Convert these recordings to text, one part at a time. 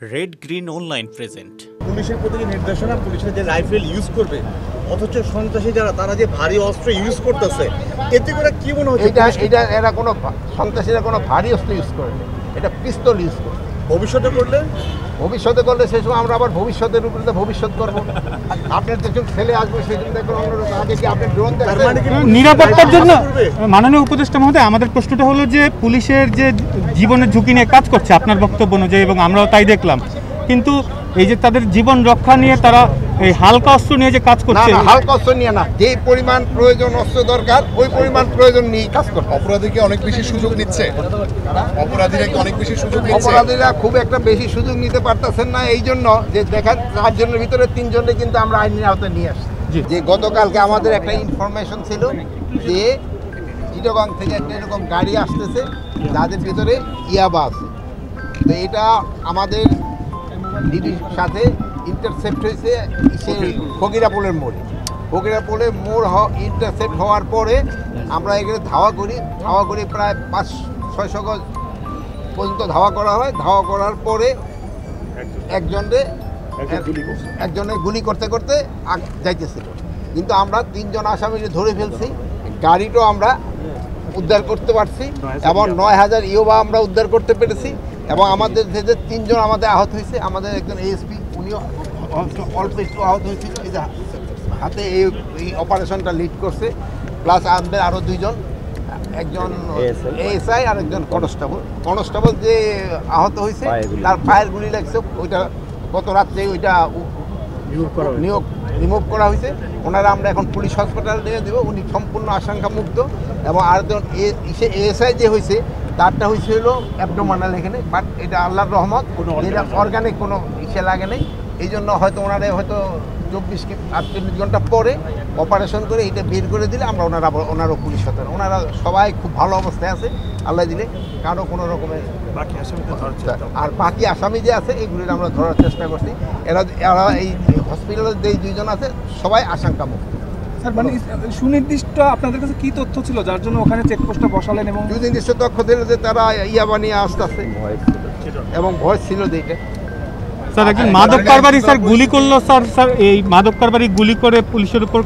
Red green online present. পুলিশের প্রতি নির্দেশনা, পুলিশের যে রাইফেল ইউজ করবে, অথচ সন্ত্রাসী যারা তারা যে ভারী অস্ত্র ইউজ করতেছে, এতে করে কি মনে হচ্ছে এটা এরা কোনো সন্ত্রাসীরা কোনো ভারী অস্ত্র ইউজ করে না, এটা পিস্তল ইউজ করে। ভবিষ্যতে করলে সেই সময় আমরা আবার ভবিষ্যতের উপরে ভবিষ্যৎ করবো। আপনার যখন ছেলে আসবে সেই জন্য দেখুন আগে কি আপনি ড্রোন নিরাপত্তার জন্য মাননীয় উপদেষ্টা মহোদয়, আমাদের প্রশ্নটা হলো যে পুলিশের যে জীবনের ঝুঁকি নিয়ে কাজ করছে আপনার বক্তব্য অনুযায়ী, এবং আমরাও তাই দেখলাম, কিন্তু এই যে তাদের জীবন রক্ষা নিয়ে তারা এই হালকা অস্ত্র নিয়ে যে কাজ করছে, হালকা অস্ত্র নিয়ে না, যে পরিমাণ প্রয়োজন অস্ত্র দরকার ওই পরিমাণ প্রয়োজন নিয়ে কাজ করছে। অপরাধীকে অনেক বেশি সুযোগ নিচ্ছে, অপরাধীরা খুব একটা বেশি সুযোগ নিতে পারতেছেন না, এই জন্য যে দেখেন 4 জনের ভিতরে 3 জনকে কিন্তু আমরা আইনের আওতায় নিয়ে আসছি। যে গতকালকে আমাদের একটা ইনফরমেশন ছিল যে চিটাগং থেকে একটা এরকম গাড়ি আসতেছে যাদের ভিতরে ইয়াবা আছে, তো এটা আমাদের ডিডির সাথে ইন্টারসেপ্ট হয়েছে ফকিরাপুলের মোড়ে। ফকিরাপুলের মোড় ইন্টারসেপ্ট হওয়ার পরে আমরা এখানে ধাওয়া করি প্রায় 500-600 গজ পর্যন্ত ধাওয়া করা হয়। ধাওয়া করার পরে একজনের গুলি করতে করতে যাইতেছিল, কিন্তু আমরা 3 জন আসামি ধরে ফেলছি। গাড়িটাও আমরা উদ্ধার করতে পারছি এবং 9000 ইয়োবা আমরা উদ্ধার করতে পেরেছি। এবং আমাদের যে 3 জন আমাদের আহত হয়েছে, আমাদের একজন এএসপি উনিও অল্প একটু আহত হয়েছিল, এই যে হাতে এই অপারেশনটা লিড করছে। প্লাস আমাদের আরও 2 জন, একজন এএসআই আর একজন কনস্টেবল যে আহত হয়েছে তার পায়ের গুলি লাগছে, ওইটা গত রাত্রে ওইটা রিমুভ করা হয়েছে। ওনারা আমরা এখন পুলিশ হসপিটাল নিয়ে দেবো, উনি সম্পূর্ণ আশঙ্কা মুক্ত। এবং আরেকজন এএসআই যে হয়েছে তারটা হয়েছে হলো অ্যাবডোমিনাল এখানে, বাট এটা আল্লাহর রহমত, এটা অর্গানিক কোনো ইসে লাগে নেই। এই জন্য হয়তো ওনারা হয়তো 24-48 ঘন্টা পরে অপারেশন করে এটা বের করে দিলে আমরা ওনারও পুলিশ হতেন। ওনারা সবাই খুব ভালো অবস্থায় আছে আল্লাহ দিলে, কারো কোনো রকমের আর বাকি আসামি যে আছে এইগুলির আমরা ধরার চেষ্টা করছি। এরা এই হসপিটালের যে 2 জন আছে সবাই আশঙ্কামুক্ত। স্যার, মানে সুনির্দিষ্ট আপনাদের কাছে কি তথ্য ছিল যার জন্য ওখানে চেকপোস্টটা বসালেন? এবং সুনির্দিষ্ট তথ্য দিল যে তারা ইয়াবা নিয়ে আসতেছে এবং ভয় ছিল যে এটা। স্যার, একজন মাদক কারবারি স্যার গুলি করলো, স্যার এই মাদক কারবারি গুলি করে পুলিশের উপর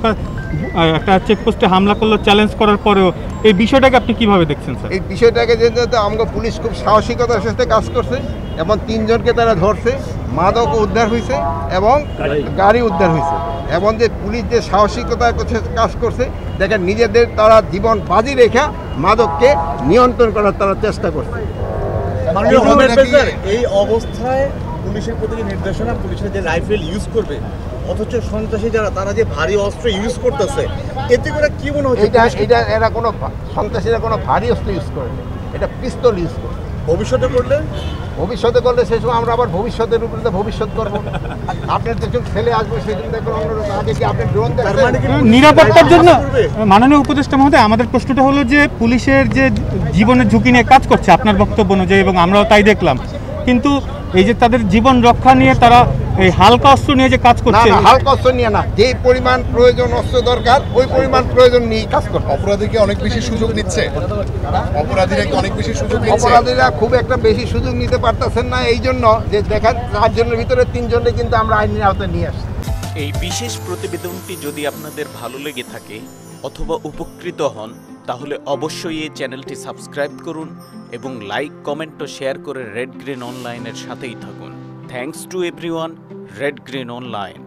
একটা চেকপোস্টে হামলা করলো চ্যালেঞ্জ করার পরেও, এই বিষয়টাকে আপনি কিভাবে দেখছেন স্যার? এই বিষয়টাকে যে আমাদের পুলিশ খুব সাহসিকতার সাথে কাজ করছে এবং 3 জনকে তারা ধরছে, মাদক উদ্ধার হয়েছে এবং গাড়ি উদ্ধার হয়েছে। এবং যে পুলিশ যে সাহসিকতার কাজ করছে, দেখেন নিজেদের তারা জীবন বাজি রেখা মাদককে নিয়ন্ত্রণ করার তারা চেষ্টা করছে। এই অবস্থায় পুলিশের প্রতি নির্দেশনা, পুলিশের যে রাইফেল ইউজ করবে, অথচ সন্ত্রাসী যারা তারা যে ভারী অস্ত্র ইউজ করতেছে, এতে করে কি মনে হচ্ছে এটা এরা কোনো সন্ত্রাসীরা কোনো ভারী অস্ত্র ইউজ করে না, এটা পিস্তল ইউজ করে। ভবিষ্যতে করলে সেই সময় আমরা আবার ভবিষ্যতের উপরে ভবিষ্যৎ করবো। আপনার যখন ছেলে আসবে সেই জন্য দেখুন আগে কি আপনি ড্রোন নিরাপত্তার জন্য মাননীয় উপদেষ্টা মহোদয়, আমাদের প্রশ্নটা হলো যে পুলিশের যে জীবনের ঝুঁকি নিয়ে কাজ করছে আপনার বক্তব্য অনুযায়ী, এবং আমরাও তাই দেখলাম, কিন্তু এই যে তাদের জীবন রক্ষা নিয়ে তারা এই হালকা অস্ত্র নিয়ে যে কাজ করছে, হালকা অস্ত্র নিয়ে না, যে পরিমাণ প্রয়োজন অস্ত্র দরকার ওই পরিমাণ প্রয়োজন নিয়ে কাজ করছে। অপরাধীকে অনেক বেশি সুযোগ নিচ্ছে, অপরাধীরা খুব একটা বেশি সুযোগ নিতে পারতেছেন না, এই জন্য যে দেখেন 4 জনের ভিতরে 3 জনকে কিন্তু আমরা আইনের আওতায় নিয়ে আসছি। এই বিশেষ প্রতিবেদনটি যদি আপনাদের ভালো লেগে থাকে অথবা উপকৃত হন, তাহলে অবশ্যই এই চ্যানেলটি সাবস্ক্রাইব করুন এবং লাইক, কমেন্ট ও শেয়ার করে রেড গ্রিন অনলাইনের সাথেই থাকুন। Thanks to everyone. Red green online.